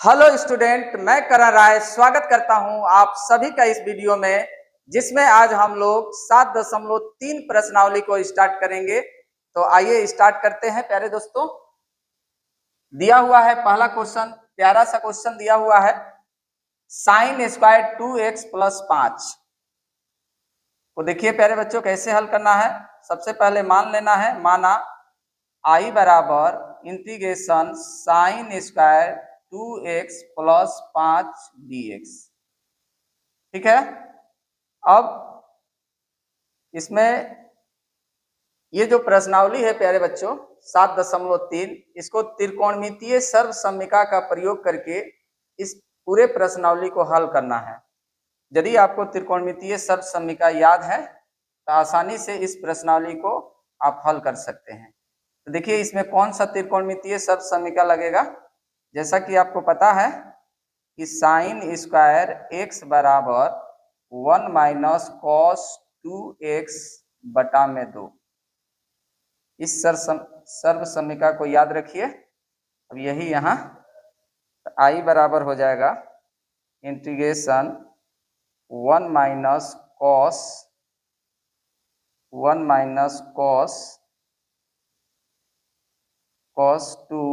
Hello student, मैं करण राय स्वागत करता हूं आप सभी का इस वीडियो में, जिसमें आज हम लोग 7.3 प्रश्नावली को स्टार्ट करेंगे। तो आइए स्टार्ट करते हैं प्यारे दोस्तों। दिया हुआ है पहला क्वेश्चन, प्यारा सा क्वेश्चन दिया हुआ है, साइन स्क्वायर 2x प्लस 5 को देखिए प्यारे बच्चों कैसे हल करना है। सबसे पहले मान लेना है, माना आई बराबर integration sine square 2x plus 5 dx। ठीक है। अब इसमें ये जो प्रश्नावली है प्यारे बच्चों 7.3, इसको त्रिकोणमितीय सर्वसम्मिका का प्रयोग करके इस पूरे प्रश्नावली को हल करना है। यदि आपको त्रिकोणमितीय सर्वसम्मिका याद है तो आसानी से इस प्रश्नावली को आप हल कर सकते हैं। तो देखिए इसमें कौन सा त्रिकोणमितीय सर्वसम्मिका लगेगा। जैसा कि आपको पता है कि साइन स्क्वायर x बराबर 1 माइनस कॉस 2x बटा में 2, इस सर्वसम्मिका को याद रखिए। अब यही यहाँ आई बराबर हो जाएगा integration 1 minus cos 2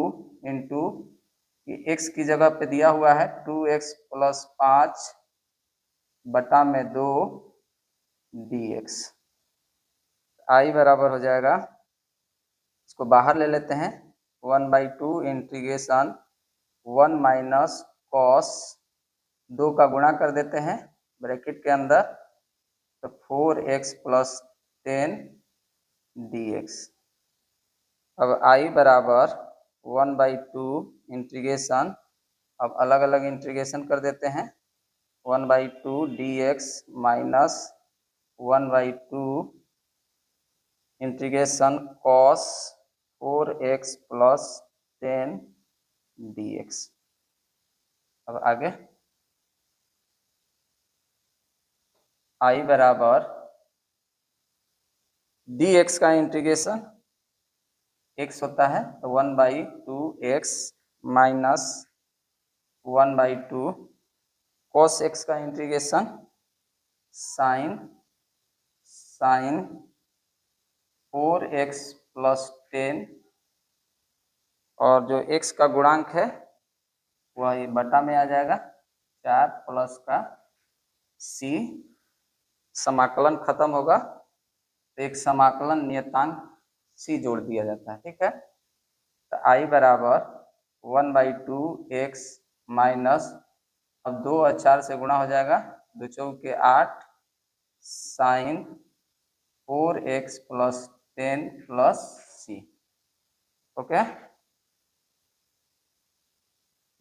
into x की जगह पे दिया हुआ है 2x प्लस 5 बटा में 2 dx। आई बराबर हो जाएगा, इसको बाहर ले लेते हैं, 1/2 इंटीग्रेशन 1 माइनस कॉस 2 का गुणा कर देते हैं ब्रैकेट के अंदर, तो 4x प्लस 10 dx। अब आई बराबर 1/2 इंटीग्रेशन, अब अलग अलग इंटीग्रेशन कर देते हैं, 1/2 dx minus 1/2 integration cos 4x plus 10 dx। अब आगे आई बराबर dx का इंटीग्रेशन x होता है तो 1/2 x माइनस 1/2 cos x का इंटीग्रेशन साइन 4x प्लस 10, और जो x का गुणांक है वह ये बटा में आ जाएगा 4 प्लस का c, समाकलन खत्म होगा तो एक समाकलन नियतांक c जोड़ दिया जाता है। ठीक है। तो आई बराबर 1/2 x माइनस, अब 2 और 4 से गुणा हो जाएगा, 2 चौके 8 sine 4x plus 10 plus c। Okay,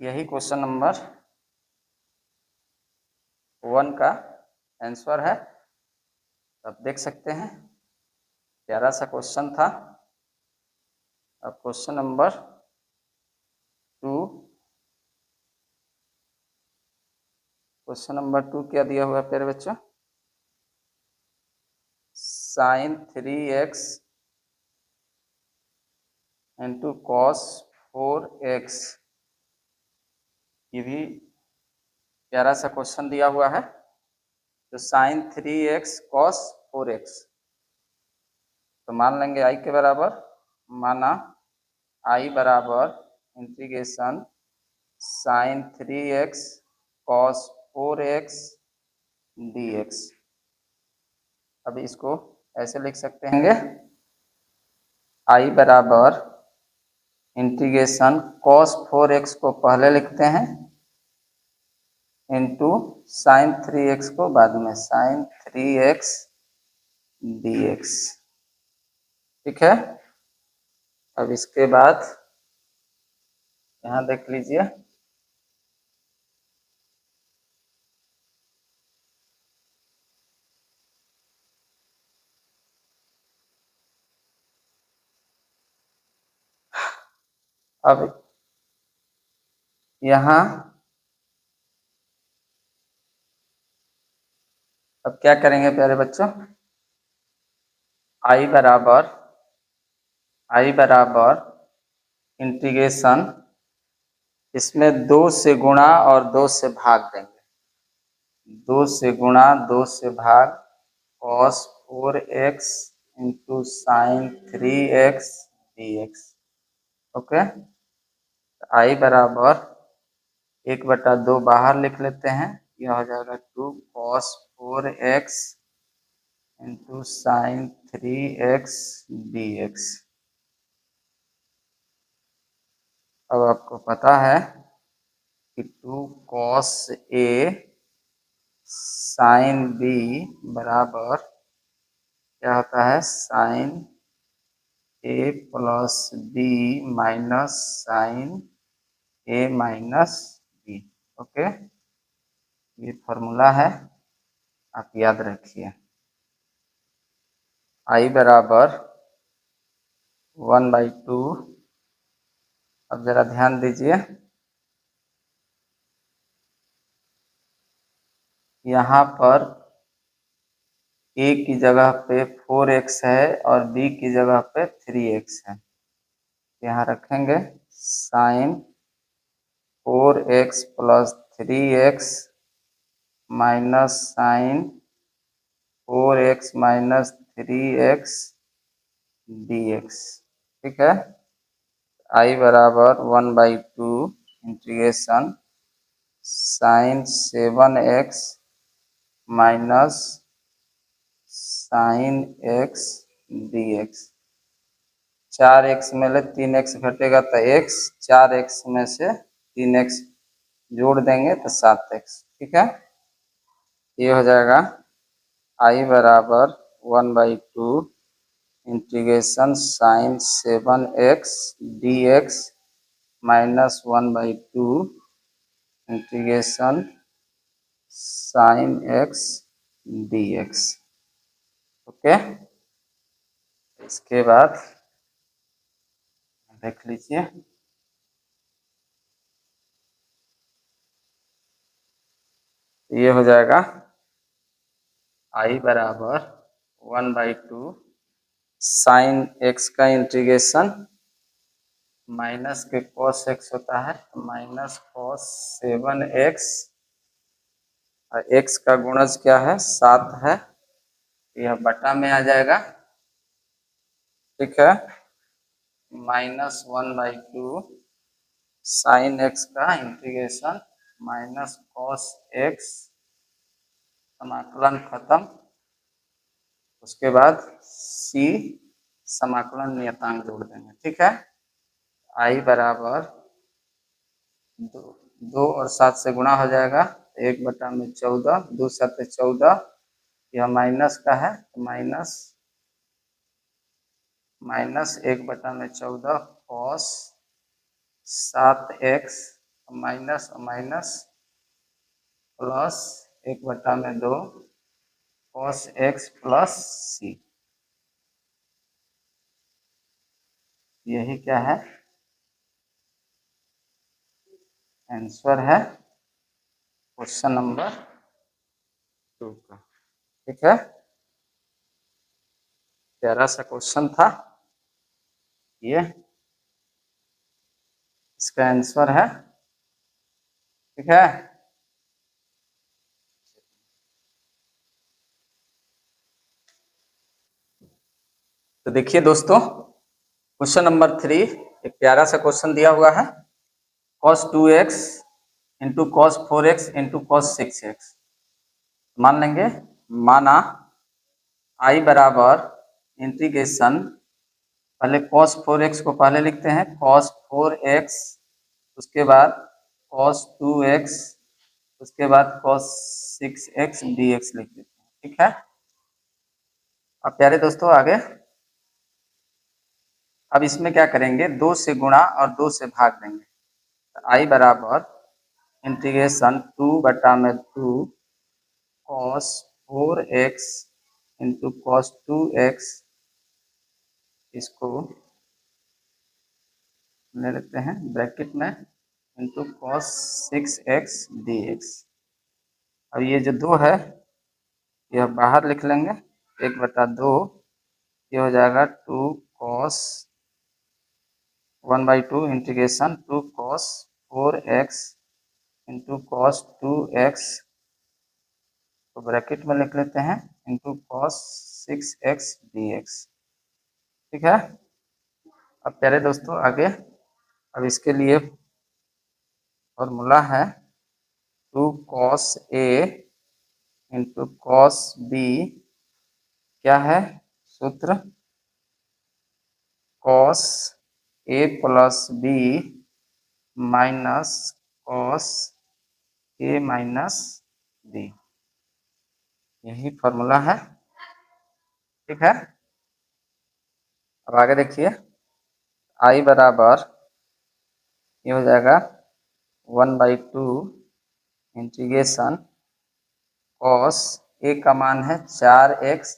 यही क्वेश्चन नंबर 1 का आंसर है। अब देख सकते हैं प्यारा सा क्वेश्चन था। अब क्वेश्चन नंबर 2, क्वेश्चन नंबर 2 क्या दिया हुआ है प्यारे बच्चों, sign 3x into cos 4x, ये भी प्यारा सा क्वेश्चन दिया हुआ है। तो साइन 3x कॉस 4x, तो मान लेंगे आई के बराबर, माना आई बराबर integration sign 3x cos 4x dx। अब इसको ऐसे लिख सकते हैं, आई बराबर इंटीग्रेशन कॉस 4x को पहले लिखते हैं इंटू साइन 3x को बाद में, साइन 3x dx। ठीक है। अब इसके बाद यहाँ देख लीजिए, अब यहाँ अब क्या करेंगे प्यारे बच्चों, आई बराबर इंटीग्रेशन इसमें 2 से गुणा और 2 से भाग देंगे। 2 से गुणा 2 से भाग cos 4x into sine 3x dx। Okay, I बराबर 1/2 बाहर लिख लेते हैं, यह हो जाएगा 2 cos 4x into sine 3x dx। अब आपको पता है कि 2 cos a साइन b बराबर क्या होता है, sine a plus b minus sine a minus b। Okay, ये फॉर्मूला है, आप याद रखिए। आई बराबर 1/2। अब जरा ध्यान दीजिए, यहाँ पर a की जगह पे 4x है और b की जगह पे 3x है। यहाँ रखेंगे sine 4x plus 3x minus sine 4x minus 3x dx। ठीक है, आई बराबर 1/2 integration sine 7x minus sine x dx। 4x में ले 3x घटेगा तो x, 4x में से 3x जोड़ देंगे तो 7x। ठीक है, ये हो जाएगा आई बराबर 1/2 integration sine 7x dx minus 1/2 integration sine x dx। Okay, इसके बाद देख लीजिए, ये हो जाएगा आई बराबर 1/2 साइन x का इंटीग्रेशन माइनस के cos x होता है, माइनस cos 7x और x का गुणज क्या है, 7 है, यह बटा में आ जाएगा। ठीक है, माइनस 1/2 साइन x का इंटीग्रेशन माइनस cos x, समाकलन खत्म। उसके बाद c समाकलन नियतांक जोड़ देंगे। ठीक है, आई बराबर 2 और 7 से गुणा हो जाएगा, 1/14, 2 7 14, यह माइनस का है, minus 1/14 cos 7x minus minus plus 1/2 cos x plus c। यही क्या है, आंसर है क्वेश्चन नंबर 2 का। ठीक है, प्यारा सा क्वेश्चन था ये, इसका आंसर है। ठीक है, तो देखिए दोस्तों, क्वेश्चन नंबर 3 एक प्यारा सा क्वेश्चन दिया हुआ है, cos 2x into cos 4x into cos 6x। मान लेंगे, माना आई बराबर इंटीग्रेशन, पहले cos 4x को पहले लिखते हैं, cos 4x, उसके बाद cos 2x, उसके बाद cos 6x dx लिख देते हैं। ठीक है, अब प्यारे दोस्तों आगे, अब इसमें क्या करेंगे, 2 से गुणा और 2 से भाग देंगे। आई बराबर integration 2/2 cos 4x into cos 2x, इसको ले लेते हैं ब्रैकेट में, इंटू cos 6x dx। अब ये जो 2 है यह बाहर लिख लेंगे, 1/2, ये हो जाएगा 2 cos 1/2 integration 2 cos 4x into cos 2x तो ब्रैकेट में लिख लेते हैं इंटू कॉस 6x dx। ठीक है। अब प्यारे दोस्तों आगे, अब इसके लिए फॉर्मूला है 2 cos a into cos b। क्या है सूत्र? cos a plus b minus cos a minus b, यही फॉर्मूला है। ठीक है। अब आगे देखिए, i बराबर ये हो जाएगा 1/2 इंटीग्रेशन कॉस a का मान है 4x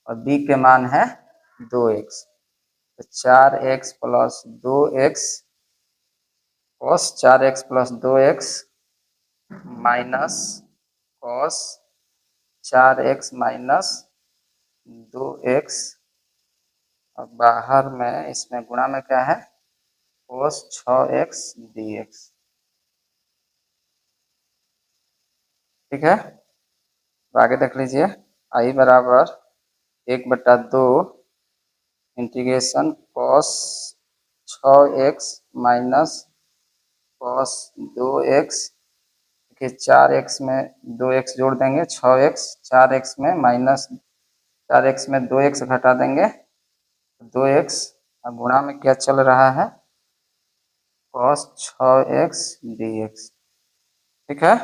और b के मान है 2x, तो 4x plus 2x cos 4x plus 2x minus cos 4x minus 2x, और बाहर में इसमें गुणा में क्या है cos 6x dx। ठीक है। तो आगे देख लीजिए, i बराबर 1/2 integration cos 6x minus cos 2x, देखिए 4x में 2x जोड़ देंगे 6x, 4x में माइनस 4x में 2x घटा देंगे 2x, और गुणा में क्या चल रहा है cos 6x dx। ठीक है।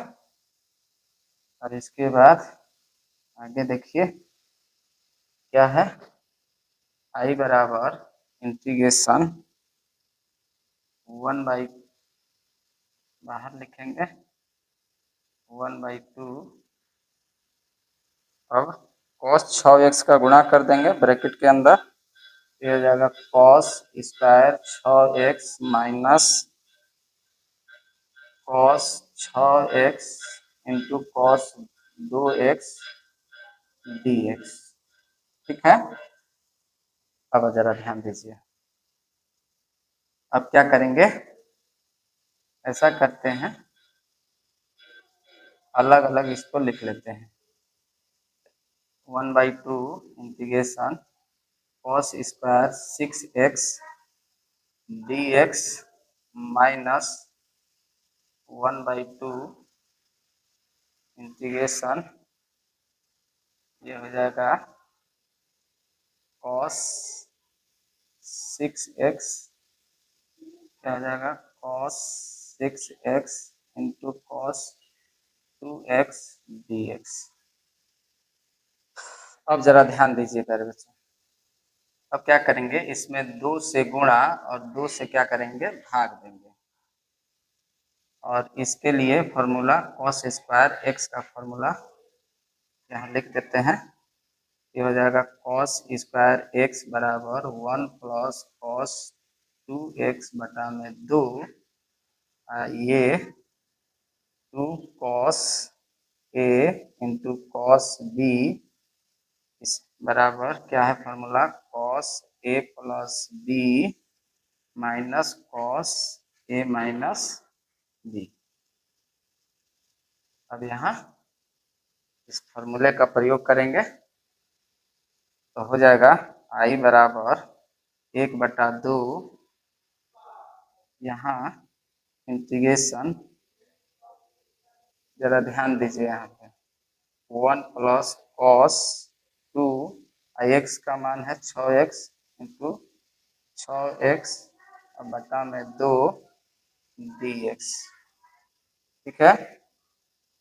और इसके बाद आगे देखिए क्या है, i बराबर इंटीग्रेशन 1 बाहर लिखेंगे 1/2, अब cos 6x का गुणा कर देंगे ब्रैकेट के अंदर, ये हो जाएगा cos square 6x minus cos 6x into cos 2x dx। ठीक है। अब जरा ध्यान दीजिए, अब क्या करेंगे, ऐसा करते हैं अलग अलग इसको लिख लेते हैं 1/2 integration cos square 6x dx minus 1/2 integration, ये हो जाएगा cos 6x, क्या हो जाएगा cos 6x into cos 2x dx। अब जरा ध्यान दीजिए प्यारे बच्चों, अब क्या करेंगे, इसमें 2 से गुणा और 2 से क्या करेंगे भाग देंगे, और इसके लिए फॉर्मूला cos स्क्वायर x का फॉर्मूला यहाँ लिख देते हैं, ये हो जाएगा cos स्क्वायर x बराबर 1 प्लस cos 2x बटा में 2, ये 2 cos a into cos b इस बराबर क्या है formula cos a plus b minus cos a minus b। अब यहाँ इस फॉर्मूले का प्रयोग करेंगे तो हो जाएगा i बराबर 1/2, यहाँ इंटीग्रेशन, जरा ध्यान दीजिए यहाँ पे 1 प्लस cos 2 x का मान है 6x इंटू 6x बटा में 2 dx। ठीक है।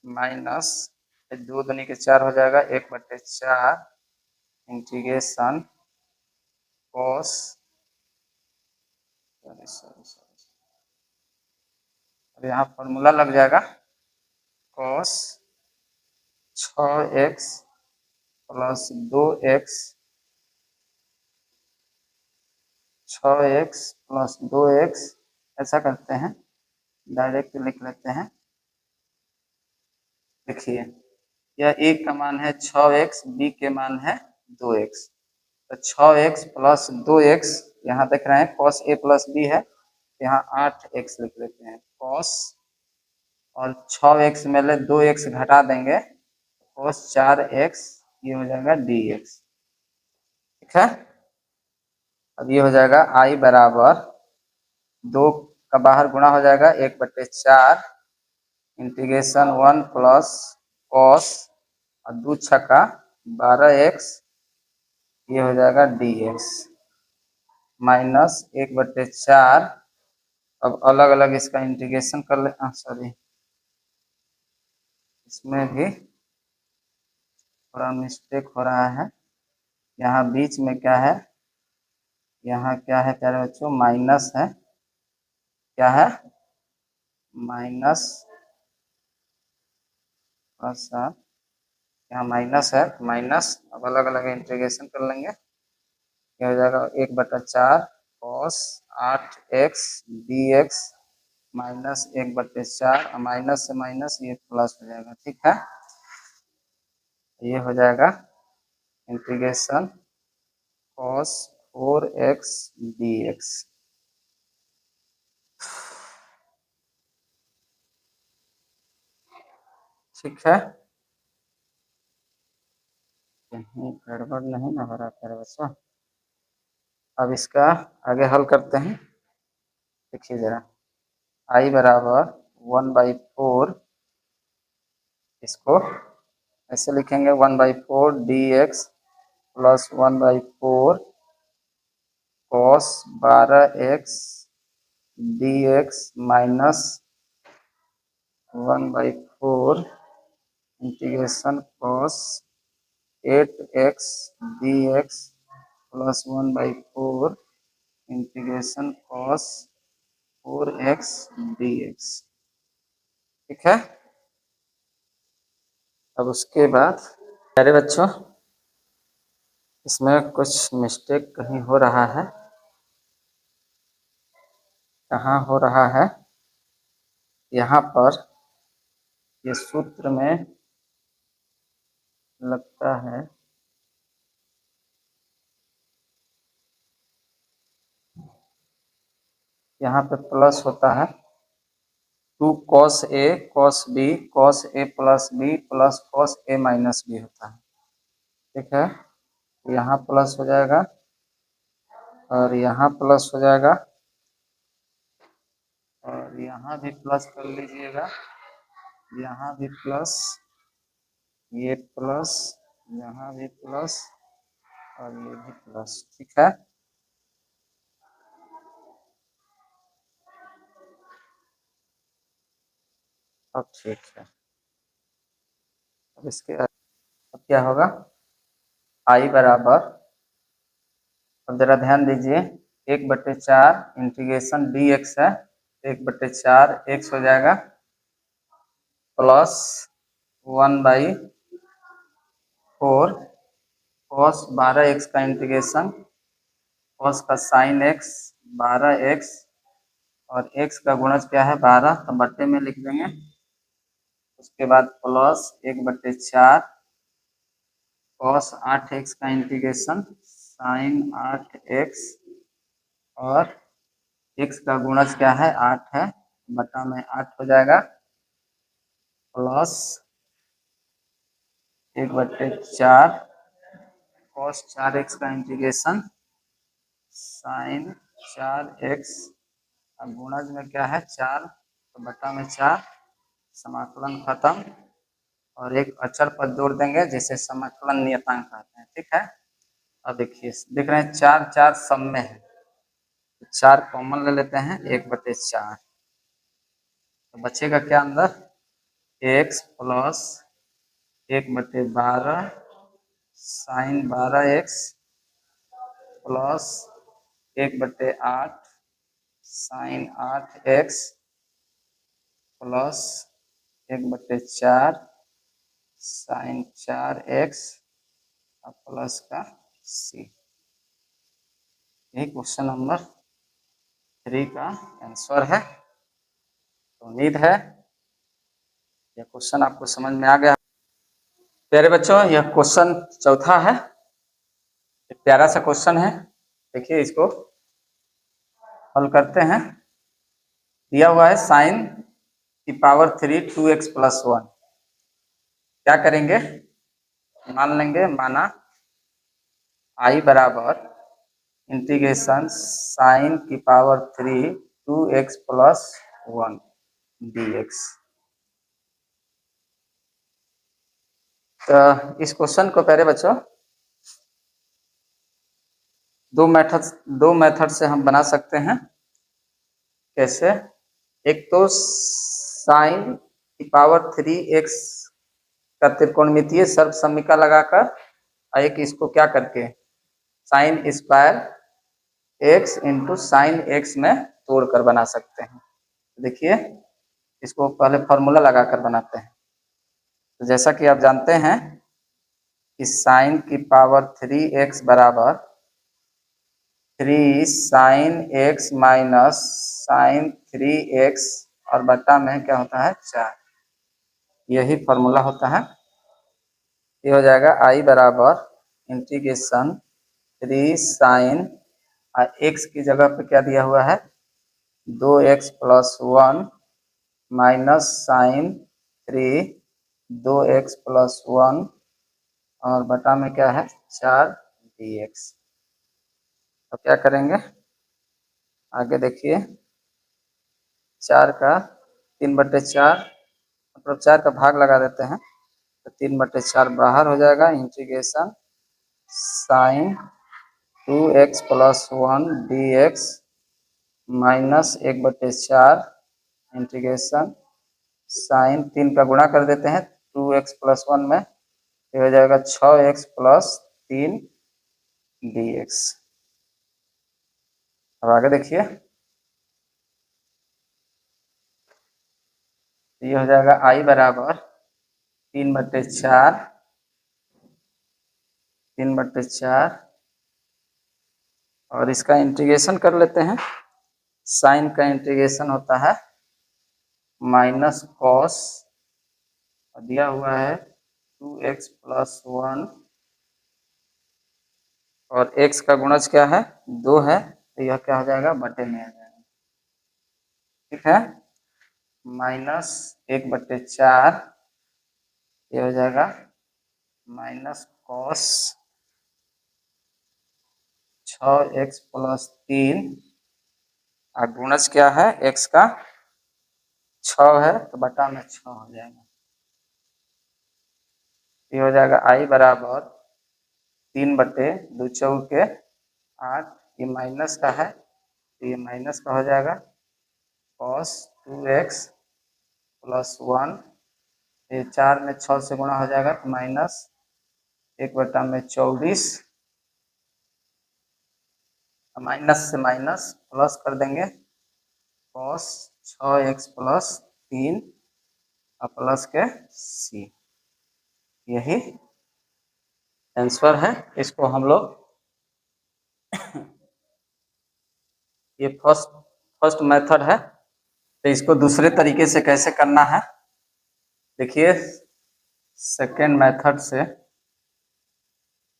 माइनस 2 दूनी के 4 हो जाएगा 1/4 इंटीग्रेशन cos, अब यहाँ फॉर्मूला लग जाएगा cos 6x plus 2x, 6x plus 2x, ऐसा करते हैं डायरेक्ट लिख लेते हैं। देखिए यह a का मान है 6x, b के मान है 2x, तो 6x प्लस 2x, यहाँ देख रहे हैं cos a प्लस b है, यहाँ 8x लिख लेते हैं, कॉस, और 6x में ले 2x घटा देंगे, cos 4x, ये हो जाएगा dx। ठीक है, अब ये हो जाएगा I बराबर 2 का बाहर गुणा हो जाएगा 1/4 इंटीग्रेशन 1 प्लस कॉस और 2 छक्का 12x, ये हो जाएगा dx माइनस 1/4। अब अलग अलग इसका इंटीग्रेशन कर ले, सॉरी इसमें भी थोड़ा मिस्टेक हो रहा है। यहाँ बीच में क्या है, यहाँ क्या है प्यारे बच्चों, माइनस है, क्या है माइनस, अच्छा यहाँ माइनस है, माइनस। अब अलग अलग इंटीग्रेशन कर लेंगे, ये हो जाएगा 1/4 cos 8x dx minus 1/4, minus से माइनस ये प्लस हो जाएगा। ठीक है, ये हो जाएगा इंटीग्रेशन cos 4x dx। ठीक है, कहीं गड़बड़ नहीं ना हो रहा प्यारे बच्चों। अब इसका आगे हल करते हैं। देखिए जरा, I बराबर 1/4, इसको ऐसे लिखेंगे 1/4 dx plus 1/4 cos 12x dx minus 1/4 integration cos 8x dx plus 1/4 integration cos 4x dx। ठीक है, अब उसके बाद प्यारे बच्चों इसमें कुछ मिस्टेक कहीं हो रहा है। कहाँ हो रहा है, यहाँ पर ये सूत्र में लगता है यहाँ पे प्लस होता है 2 cos a cos b cos a plus b plus cos a minus b होता है। ठीक है, यहाँ प्लस हो जाएगा और यहाँ प्लस हो जाएगा और यहाँ भी प्लस कर लीजिएगा, यहाँ भी प्लस, ये प्लस, यहाँ भी प्लस और ये भी प्लस। ठीक है, अब ठीक है। अब इसके अब क्या होगा, I बराबर, अब जरा ध्यान दीजिए, 1/4 इंटीग्रेशन dx है, 1/4 x हो जाएगा प्लस 1/4 cos 12x का इंटीग्रेशन cos का साइन x 12x और x का गुणज क्या है 12, तो बट्टे में लिख देंगे। उसके बाद प्लस 1/4 cos 8x का इंटीग्रेशन साइन 8x और x का गुणज क्या है 8 है, बटा में 8 हो जाएगा प्लस 1/4 cos 4x का इंटीग्रेशन साइन 4x और गुणज में क्या है 4, तो बटा में 4, समाकलन खत्म और एक अचर पद जोड़ देंगे जिसे समाकलन नियतांक कहते हैं। ठीक है, अब देखिए देख रहे हैं 4 4 सब में है, 4 कॉमन ले लेते हैं, 1/4 तो बचेगा क्या अंदर, x plus 1/12 sine 12x plus 1/8 sine 8x plus 1/4 sine 4x और प्लस का c। यही क्वेश्चन नंबर 3 का आंसर है। तो उम्मीद है यह क्वेश्चन आपको समझ में आ गया। प्यारे बच्चों, यह क्वेश्चन चौथा है, एक प्यारा सा क्वेश्चन है। देखिए इसको हल करते हैं। दिया हुआ है साइन की पावर 3 2x प्लस 1। क्या करेंगे, मान लेंगे, माना आई बराबर इंटीग्रेशन साइन की पावर 3 2x प्लस 1 dx। तो इस क्वेश्चन को पहले बच्चों दो मेथड से हम बना सकते हैं। कैसे, एक तो साइन की पावर 3x का त्रिकोणमितीय सर्वसम्मिका लगाकर, और एक इसको क्या करके sine square x into sine x में तोड़कर बना सकते हैं। देखिए इसको पहले फॉर्मूला लगाकर बनाते हैं। तो जैसा कि आप जानते हैं कि साइन की पावर 3x बराबर 3 sign x minus sign 3x और बटा में क्या होता है 4, यही फॉर्मूला होता है। ये हो जाएगा आई बराबर इंटीग्रेशन 3 साइन x की जगह पे क्या दिया हुआ है 2x plus 1 minus sign 3 2x plus 1 और बटा में क्या है 4 dx। तो क्या करेंगे, आगे देखिए, 4 का 3/4 मतलब 4 का भाग लगा देते हैं, तो 3/4 बाहर हो जाएगा। Integration sine 2x plus 1 dx minus 1/4 integration sine 3 का गुणा कर देते हैं 2x प्लस 1 में, ये हो जाएगा 6x प्लस 3 dx। अब आगे देखिए, ये हो जाएगा आई बराबर 3/4 और इसका इंटीग्रेशन कर लेते हैं। साइन का इंटीग्रेशन होता है माइनस कॉस, दिया हुआ है 2x प्लस 1 और x का गुणज क्या है 2 है, तो यह क्या हो जाएगा बटे में आ जाएगा। ठीक है, माइनस 1/4, ये हो जाएगा माइनस कॉस 6x प्लस 3 और गुणज क्या है x का 6 है, तो बटा में 6 हो जाएगा। ये हो जाएगा आई बराबर 3/2 ये माइनस का है, तो ये माइनस का हो जाएगा कॉस 2x प्लस 1, ये 4 में 6 से गुणा हो जाएगा तो माइनस 1/24, माइनस से माइनस प्लस कर देंगे कॉस 6x प्लस 3 और प्लस के c, यही आंसर है। इसको हम लोग ये फर्स्ट मेथड है, तो इसको दूसरे तरीके से कैसे करना है देखिए, सेकेंड मेथड से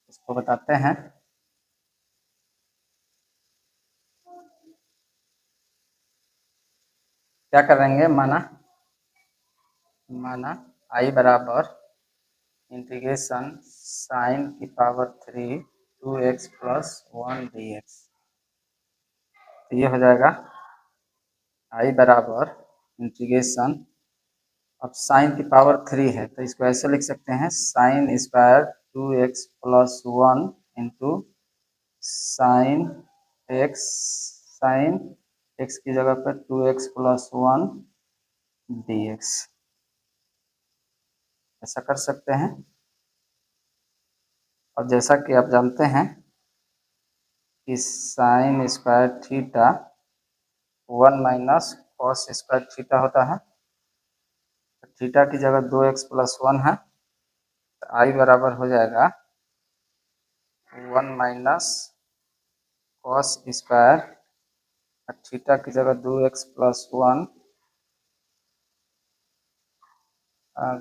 इसको बताते हैं। क्या करेंगे, माना आई बराबर इंटीग्रेशन साइन की पावर 3 2x प्लस 1 dx। तो ये हो जाएगा आई बराबर इंटीग्रेशन, अब साइन की पावर 3 है तो इसको ऐसे लिख सकते हैं sine square 2x plus 1 into sine x की जगह पर 2x प्लस 1 dx, ऐसा कर सकते हैं। और जैसा कि आप जानते हैं कि sine square theta 1 minus cos square theta होता है, थीटा की जगह 2x प्लस 1 है, तो आई बराबर हो जाएगा 1 माइनस कॉस स्क्वायर, थीटा की जगह 2x प्लस 1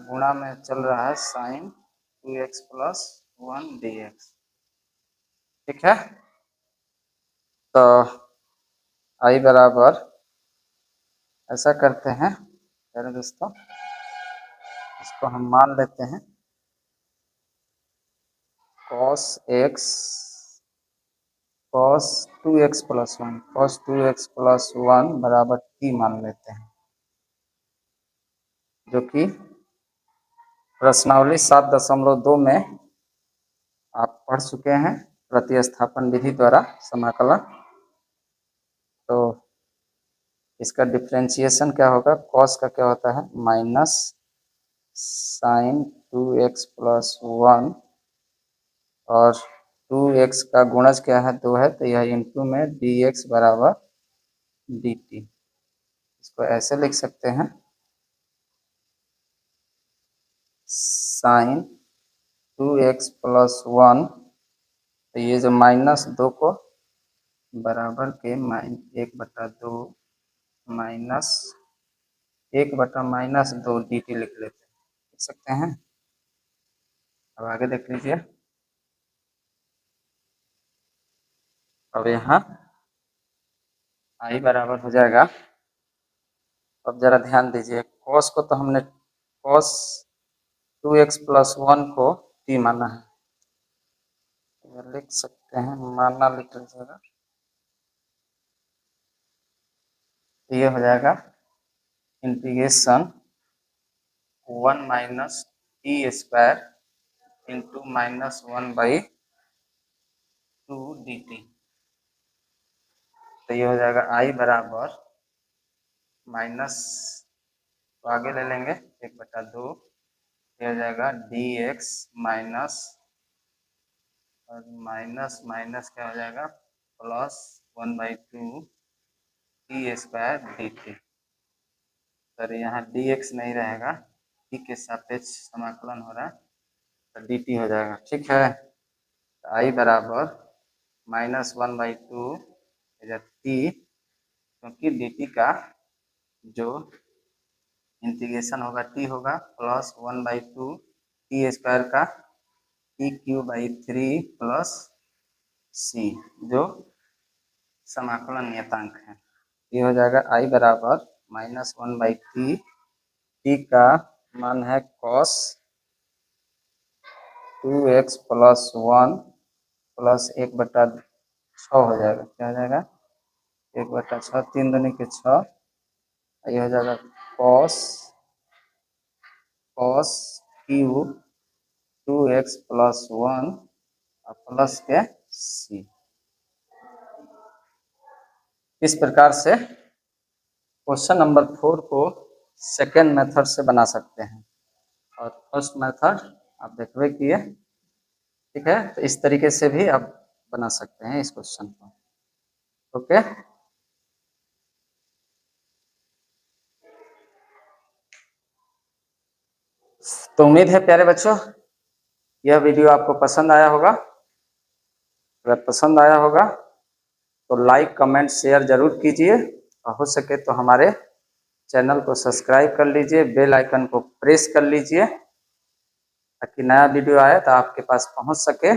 गुणा में चल रहा है साइन 2x प्लस 1 dx। ठीक है, तो आई बराबर ऐसा करते हैं प्यारे दोस्तों, इसको हम मान लेते हैं cos 2x plus 1 cos 2x plus 1 बराबर t मान लेते हैं, जो कि प्रश्नावली 7.2 में आप पढ़ चुके हैं प्रतिस्थापन विधि द्वारा समाकलन। तो इसका डिफरेंशिएशन क्या होगा, cos का क्या होता है माइनस साइन 2x प्लस 1 और 2x का गुणज क्या है 2 है, तो यह इंटू में dx बराबर dt। इसको ऐसे लिख सकते हैं साइन 2x प्लस 1, तो ये जो -2 को बराबर के -1/2 माइनस 1/-2 dt लिख लेते हैं, लिख सकते हैं। अब आगे देख लीजिए, अब यहाँ i बराबर हो जाएगा, अब जरा ध्यान दीजिए cos को तो हमने cos 2x प्लस 1 को t माना है, लिख सकते हैं माना लिख लीजिएगा, ये हो जाएगा integration 1 minus T square into -1/2 dt। तो ये हो जाएगा i बराबर माइनस, तो आगे ले लेंगे 1/2, ये हो जाएगा dx माइनस और माइनस माइनस क्या हो जाएगा plus 1/2 T square dt। Sir यहाँ dx नहीं रहेगा, t के सापेक्ष समाकलन हो रहा है, तो dt हो जाएगा, ठीक है। i बराबर -1/2 t, क्योंकि dt का जो इंटीग्रेशन होगा t होगा प्लस 1/2 टी स्क्वायर का t³ प्लस c, जो समाकलन नियतांक है। ये हो जाएगा i बराबर -1/3, t का मान है cos 2x प्लस 1 प्लस 1/6 हो जाएगा, क्या हो जाएगा 1/6, 3 दूनी के 6, ये हो जाएगा cos क्यूब 2x प्लस 1 और प्लस के c। इस प्रकार से क्वेश्चन नंबर 4 को सेकेंड मेथड से बना सकते हैं और फर्स्ट मेथड आप देखबे किए, ठीक है। तो इस तरीके से भी आप बना सकते हैं इस क्वेश्चन को, ओके। तो उम्मीद है प्यारे बच्चों यह वीडियो आपको पसंद आया होगा। अगर पसंद आया होगा तो लाइक कमेंट शेयर जरूर कीजिए और हो सके तो हमारे चैनल को सब्सक्राइब कर लीजिए, बेल आइकन को प्रेस कर लीजिए ताकि नया वीडियो आए तो आपके पास पहुंच सके।